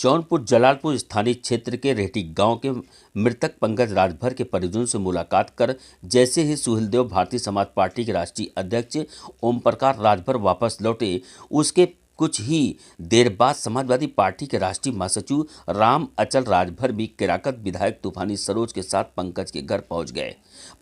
जौनपुर जलालपुर स्थानीय क्षेत्र के रेहटी गांव के मृतक पंकज राजभर के परिजनों से मुलाकात कर जैसे ही सुहेलदेव भारतीय समाज पार्टी के राष्ट्रीय अध्यक्ष ओम प्रकाश राजभर वापस लौटे, उसके कुछ ही देर बाद समाजवादी पार्टी के राष्ट्रीय महासचिव राम अचल राजभर भी केराकत विधायक तूफानी सरोज के साथ पंकज के घर पहुंच गए।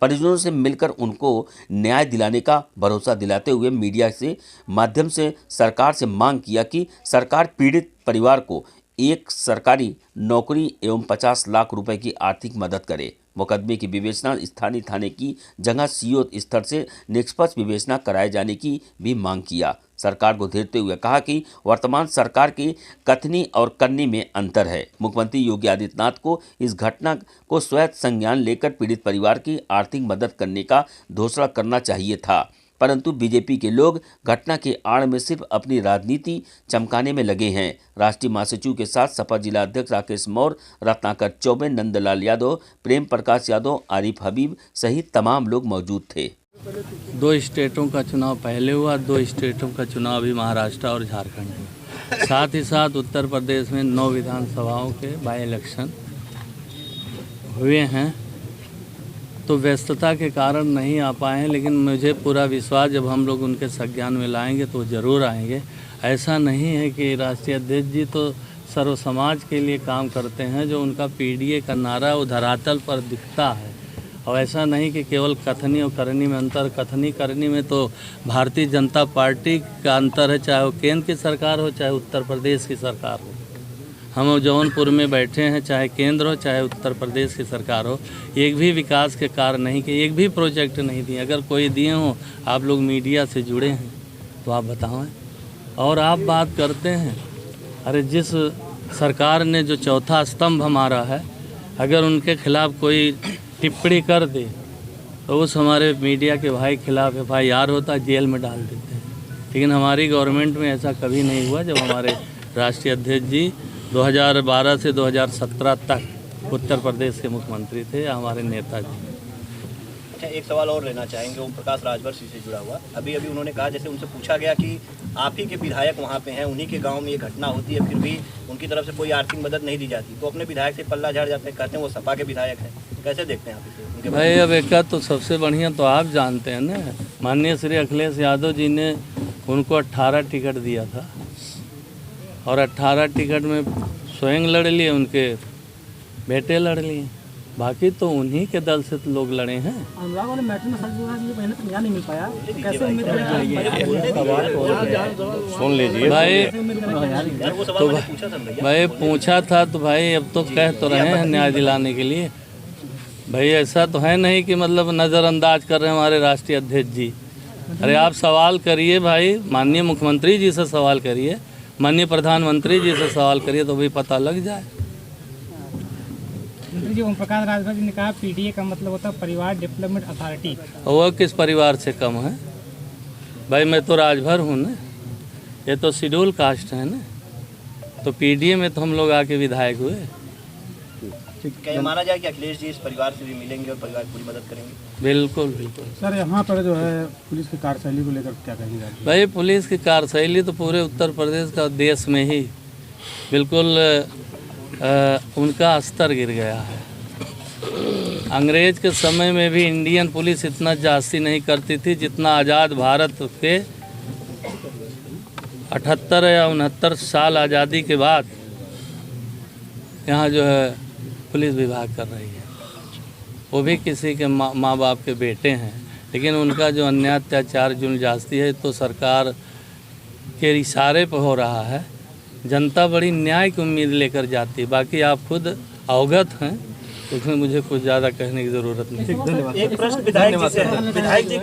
परिजनों से मिलकर उनको न्याय दिलाने का भरोसा दिलाते हुए मीडिया से माध्यम से सरकार से मांग किया कि सरकार पीड़ित परिवार को एक सरकारी नौकरी एवं 50 लाख रुपए की आर्थिक मदद करे। मुकदमे की विवेचना स्थानीय थाने की जगह सीओ स्तर से निष्पक्ष विवेचना कराए जाने की भी मांग किया। सरकार को घेरते हुए कहा कि वर्तमान सरकार की कथनी और करनी में अंतर है। मुख्यमंत्री योगी आदित्यनाथ को इस घटना को स्वयं संज्ञान लेकर पीड़ित परिवार की आर्थिक मदद करने का घोषणा करना चाहिए था, परंतु बीजेपी के लोग घटना के आड़ में सिर्फ अपनी राजनीति चमकाने में लगे हैं। राष्ट्रीय महासचिव के साथ सपा जिला अध्यक्ष राकेश मौर्य, रत्नाकर चौबे, नंदलाल यादव, प्रेम प्रकाश यादव, आरिफ हबीब सहित तमाम लोग मौजूद थे। 2 स्टेटों का चुनाव पहले हुआ, 2 स्टेटों का चुनाव अभी महाराष्ट्र और झारखंड में, साथ ही साथ उत्तर प्रदेश में 9 विधानसभाओं के बाई इलेक्शन हुए हैं। तो व्यस्तता के कारण नहीं आ पाए हैं, लेकिन मुझे पूरा विश्वास जब हम लोग उनके संज्ञान में लाएंगे तो ज़रूर आएंगे। ऐसा नहीं है कि राष्ट्रीय अध्यक्ष जी तो सर्व समाज के लिए काम करते हैं, जो उनका पीडीए का नारा वो धरातल पर दिखता है। और ऐसा नहीं कि केवल कथनी और करनी में अंतर, कथनी करनी में तो भारतीय जनता पार्टी का अंतर है, चाहे वो केंद्र की सरकार हो चाहे उत्तर प्रदेश की सरकार हो। हम जौनपुर में बैठे हैं, चाहे केंद्र हो चाहे उत्तर प्रदेश की सरकार हो, एक भी विकास के कार्य नहीं किए, एक भी प्रोजेक्ट नहीं दिए। अगर कोई दिए हों, आप लोग मीडिया से जुड़े हैं तो आप बताएं। और आप बात करते हैं, अरे जिस सरकार ने जो चौथा स्तंभ हमारा है, अगर उनके खिलाफ कोई टिप्पणी कर दे तो उस हमारे मीडिया के भाई खिलाफ FIR होता, जेल में डाल देते हैं। लेकिन हमारी गवर्नमेंट में ऐसा कभी नहीं हुआ। जब हमारे राष्ट्रीय अध्यक्ष जी 2012 से 2017 तक उत्तर प्रदेश के मुख्यमंत्री थे, या हमारे नेता जी। अच्छा, एक सवाल और लेना चाहेंगे ओम प्रकाश राजभर से जुड़ा हुआ। अभी उन्होंने कहा, जैसे उनसे पूछा गया कि आप ही के विधायक वहाँ पे हैं, उन्हीं के गांव में ये घटना होती है, फिर भी उनकी तरफ से कोई आर्थिक मदद नहीं दी जाती, तो अपने विधायक से पल्ला झाड़ जाते हैं, कहते हैं वो सपा के विधायक हैं। कैसे देखते हैं आप इसे? भाई अब एक तो सबसे बढ़िया तो आप जानते हैं ना, माननीय श्री अखिलेश यादव जी ने उनको 18 टिकट दिया था और 18 टिकट में स्वयं लड़ लिए, उनके बेटे लड़ लिए, बाकी तो उन्हीं के दल से तो लोग लड़े हैं। अनुराग वाले मैटर में सच नहीं मिल पाया, कैसे उम्मीद सुन लीजिए भाई। तो भाई पूछा था तो भाई अब तो कह तो रहे हैं न्याय दिलाने के लिए। भाई ऐसा तो है नहीं कि मतलब नज़रअंदाज कर रहे हैं हमारे राष्ट्रीय अध्यक्ष जी। अरे आप सवाल करिए भाई, माननीय मुख्यमंत्री जी से सवाल करिए, माननीय प्रधानमंत्री जी से सवाल करिए तो भी पता लग जाए। जी ओम प्रकाश राजभर जी ने कहा पीडीए का मतलब होता है परिवार डेवलपमेंट अथॉरिटी। वो किस परिवार से कम है भाई? मैं तो राजभर हूँ ना, ये तो शेड्यूल कास्ट है ना, तो पीडीए में तो हम लोग आके विधायक हुए। क्या माना जाए कि अखिलेश जी इस परिवार से भी मिलेंगे और परिवार की पूरी मदद करेंगे? बिल्कुल बिल्कुल। सर यहाँ पर जो है पुलिस की कार्यशैली को लेकर क्या कहेंगे? भाई पुलिस की कार्यशैली तो पूरे उत्तर प्रदेश का, देश में ही बिल्कुल उनका स्तर गिर गया है। अंग्रेज के समय में भी इंडियन पुलिस इतना जास्ती नहीं करती थी जितना आज़ाद भारत के 78 या 69 साल आज़ादी के बाद यहाँ जो है पुलिस विभाग कर रही है। वो भी किसी के माँ बाप के बेटे हैं, लेकिन उनका जो अन्याय अत्याचार जुल्म जास्ती है तो सरकार के इशारे पर हो रहा है। जनता बड़ी न्याय की उम्मीद लेकर जाती है, बाकी आप खुद अवगत हैं, उसमें मुझे कुछ ज़्यादा कहने की ज़रूरत नहीं। एक प्रश्न विधायक जी से है।